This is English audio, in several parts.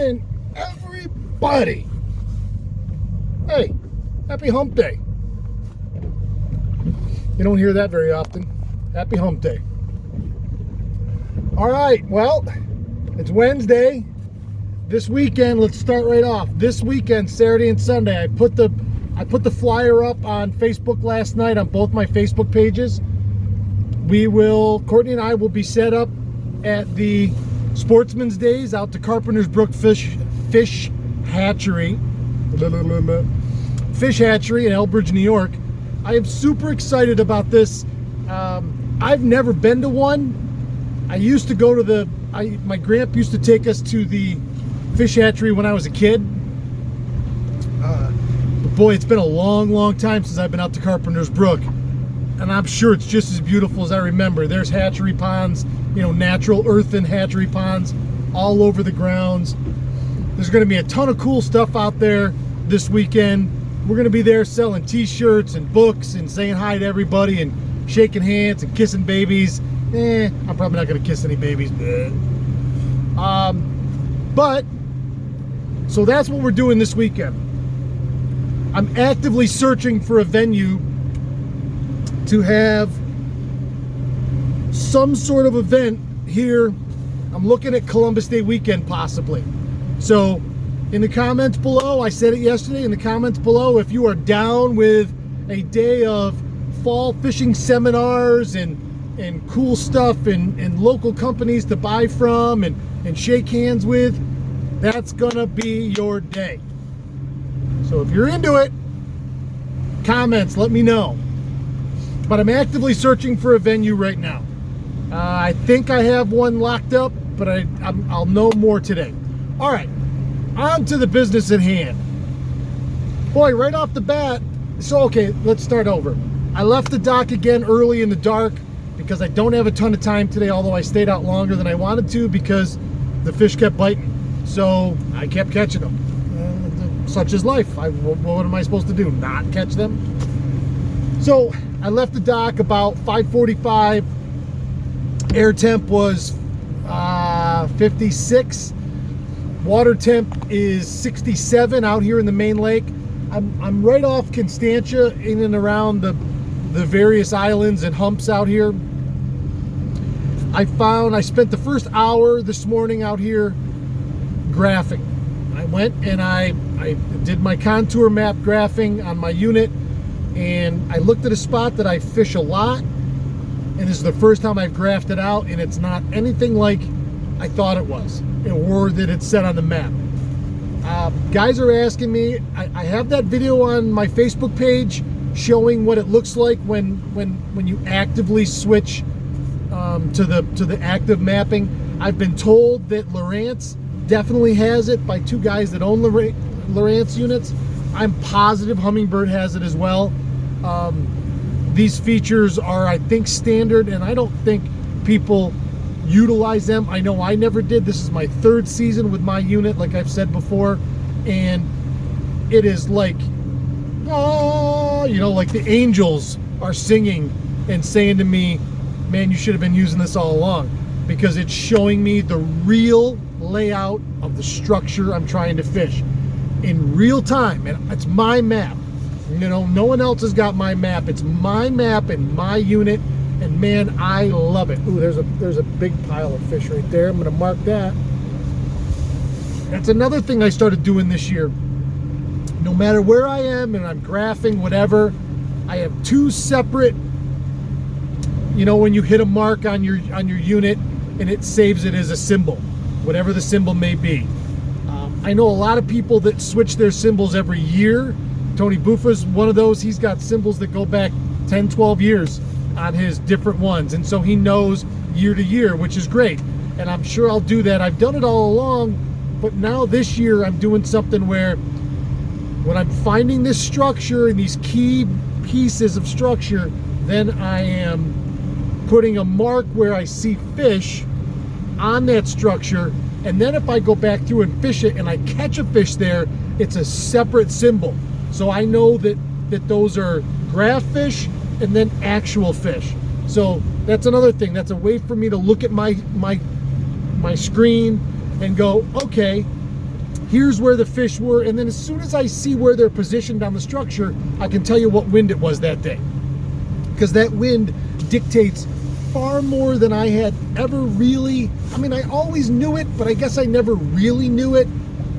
morning, everybody. Hey, happy hump day. You don't hear that very often. Happy hump day. All right, well, it's Wednesday. This weekend, let's start right off. This weekend, Saturday and Sunday, I put the flyer up on Facebook last night on both my Facebook pages. Courtney and I will be set up at the Sportsman's Days out to Carpenter's Brook Fish Hatchery. Fish Hatchery in Elbridge, New York. I am super excited about this. I've never been to one. I used to go to my grandpa used to take us to the fish hatchery when I was a kid. But boy, it's been a long time since I've been out to Carpenter's Brook. And I'm sure it's just as beautiful as I remember. There's hatchery ponds, natural earthen hatchery ponds all over the grounds. There's going to be a ton of cool stuff out there this weekend. We're going to be there selling t-shirts and books and saying hi to everybody and shaking hands and kissing babies. I'm probably not going to kiss any babies. So that's what we're doing this weekend. I'm actively searching for a venue to have some sort of event here. I'm looking at Columbus Day weekend possibly. So in the comments below, I said it yesterday, in the comments below, if you are down with a day of fall fishing seminars and cool stuff and local companies to buy from and shake hands with, that's gonna be your day. So if you're into it, comments, let me know. But I'm actively searching for a venue right now. I think I have one locked up, but I'll know more today. All right, on to the business at hand. Boy, right off the bat, okay, let's start over. I left the dock again early in the dark because I don't have a ton of time today, although I stayed out longer than I wanted to because the fish kept biting. So I kept catching them. Such is life. What am I supposed to do? Not catch them? So I left the dock about 5:45. Air temp was 56. Water temp is 67 out here in the main lake. I'm right off Constantia, in and around the various islands and humps out here. I spent the first hour this morning out here graphing. I went and I did my contour map graphing on my unit, and I looked at a spot that I fish a lot, and this is the first time I've graphed it out, and it's not anything like I thought it was or that it's set on the map. Guys are asking me, I have that video on my Facebook page showing what it looks like when you actively switch to the active mapping. I've been told that Lowrance definitely has it by two guys that own Lowrance units. I'm positive Humminbird has it as well. These features are, I think, standard, and I don't think people utilize them. I know I never did. This is my third season with my unit, like I've said before, and it is like, like the angels are singing and saying to me, man, you should have been using this all along, because it's showing me the real layout of the structure I'm trying to fish in real time, and it's my map. No one else has got my map. It's my map and my unit, and man, I love it. Ooh, there's a big pile of fish right there. I'm gonna mark that. That's another thing I started doing this year. No matter where I am and I'm graphing, whatever, I have two separate, when you hit a mark on your unit and it saves it as a symbol, whatever the symbol may be. I know a lot of people that switch their symbols every year. Tony Buffa's one of those. He's got symbols that go back 10, 12 years on his different ones. And so he knows year to year, which is great. And I'm sure I'll do that. I've done it all along, but now this year I'm doing something where when I'm finding this structure and these key pieces of structure, then I am putting a mark where I see fish on that structure, and then if I go back through and fish it and I catch a fish there, it's a separate symbol. So I know that those are graph fish and then actual fish. So that's another thing. That's a way for me to look at my screen and go, okay, here's where the fish were, and then as soon as I see where they're positioned on the structure, I can tell you what wind it was that day. Because that wind dictates far more than I had ever really, I mean, I always knew it, but I guess I never really knew it.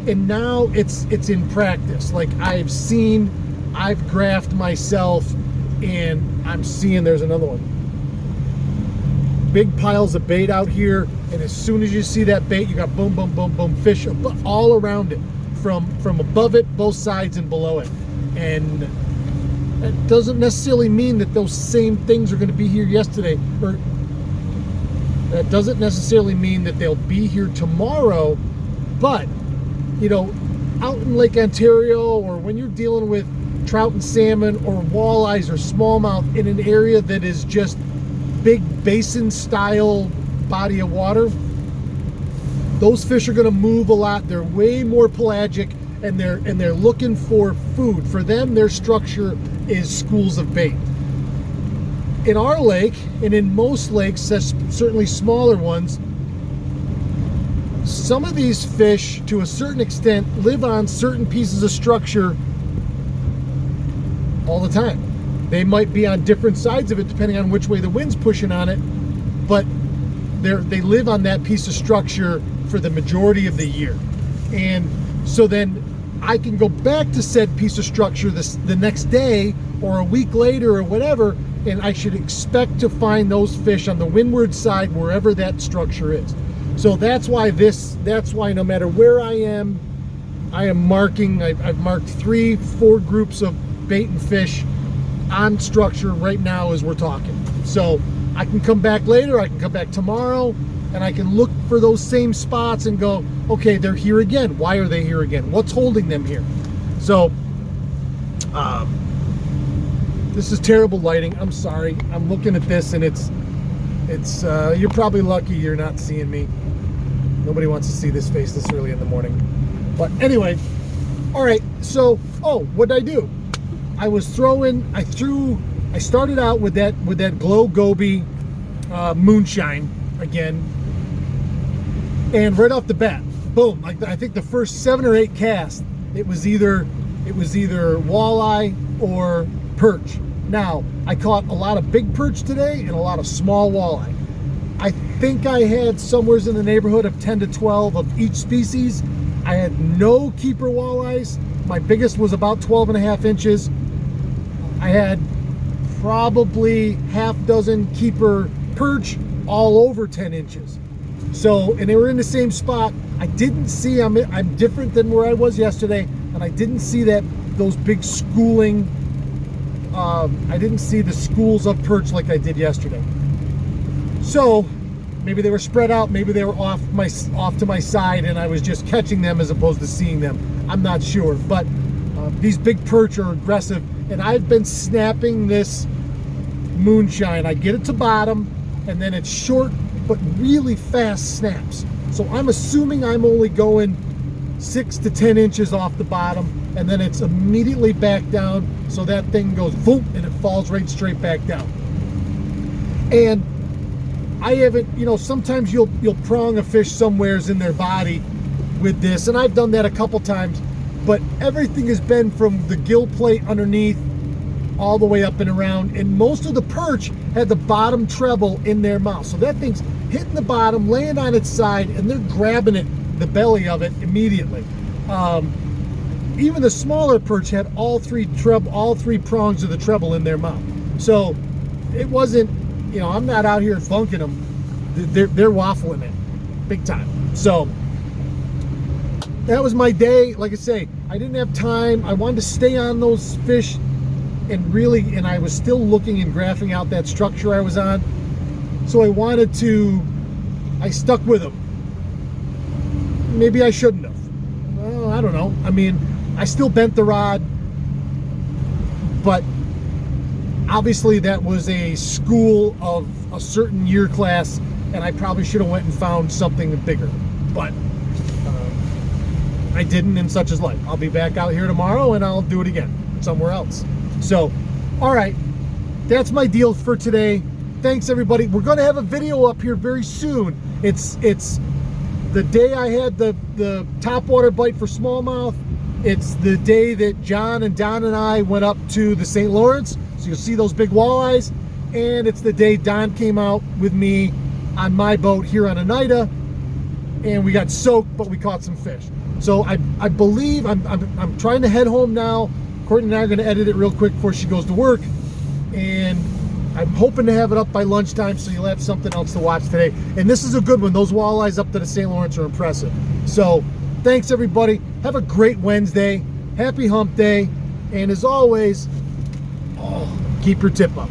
And now it's in practice. Like I've graphed myself, and I'm seeing there's another one. Big piles of bait out here, and as soon as you see that bait, you got boom, boom, boom, boom, fish all around it, from above it, both sides, and below it. And that doesn't necessarily mean that those same things are going to be here yesterday, or that doesn't necessarily mean that they'll be here tomorrow. But you know, out in Lake Ontario, or when you're dealing with trout and salmon or walleyes or smallmouth in an area that is just big basin style body of water, those fish are going to move a lot. They're way more pelagic, and they're looking for food. For them, their structure is schools of bait. In our lake, and in most lakes, certainly smaller ones, some of these fish, to a certain extent, live on certain pieces of structure all the time. They might be on different sides of it depending on which way the wind's pushing on it, but they live on that piece of structure for the majority of the year. And so then I can go back to said piece of structure the next day or a week later or whatever, and I should expect to find those fish on the windward side wherever that structure is. So that's why no matter where I am marking. I've marked 3-4 groups of bait and fish on structure right now as we're talking. So I can come back later, I can come back tomorrow, and I can look for those same spots and go, okay, they're here again. Why are they here again? What's holding them here? So this is terrible lighting. I'm sorry. I'm looking at this, and it's you're probably lucky you're not seeing me. Nobody wants to see this face this early in the morning. But anyway, all right. So, what did I do? I started out with that Glow Goby moonshine again, and right off the bat, boom! Like I think the first 7 or 8 casts, it was either walleye or perch. Now I caught a lot of big perch today and a lot of small walleye. I think I had somewhere in the neighborhood of 10 to 12 of each species. I had no keeper walleyes. My biggest was about 12.5 inches. I had probably half dozen keeper perch, all over 10 inches. So, and they were in the same spot. I didn't see, I'm different than where I was yesterday, and I didn't see those big schooling, I didn't see the schools of perch like I did yesterday. So, maybe they were spread out, maybe they were off to my side, and I was just catching them as opposed to seeing them. I'm not sure, but these big perch are aggressive, and I've been snapping this moonshine. I get it to bottom, and then it's short but really fast snaps. So I'm assuming I'm only going 6 to 10 inches off the bottom, and then it's immediately back down, so that thing goes boom, and it falls right straight back down. And I haven't, sometimes you'll prong a fish somewheres in their body with this, and I've done that a couple times, but everything has been from the gill plate underneath all the way up and around, and most of the perch had the bottom treble in their mouth. So that thing's hitting the bottom, laying on its side, and they're grabbing the belly of it immediately. Even the smaller perch had all three prongs of the treble in their mouth. So it wasn't, I'm not out here bunking them. They're waffling it big time. So that was my day. Like I say, I didn't have time. I wanted to stay on those fish, and I was still looking and graphing out that structure I was on. So I stuck with them. Maybe I shouldn't have. Well, I don't know. I mean, I still bent the rod, but obviously that was a school of a certain year class, and I probably should have went and found something bigger, but I didn't, and such is life. I'll be back out here tomorrow, and I'll do it again somewhere else. So, all right, that's my deal for today. Thanks, everybody. We're going to have a video up here very soon. It's the day I had the topwater bite for smallmouth. It's the day that John and Don and I went up to the St. Lawrence, so you'll see those big walleyes. And it's the day Don came out with me on my boat here on Oneida, and we got soaked, but we caught some fish. So I believe I'm trying to head home now. Courtney and I are going to edit it real quick before she goes to work, and I'm hoping to have it up by lunchtime, so you'll have something else to watch today. And this is a good one. Those walleyes up to the St. Lawrence are impressive. So thanks, everybody. Have a great Wednesday. Happy hump day. And as always, keep your tip up.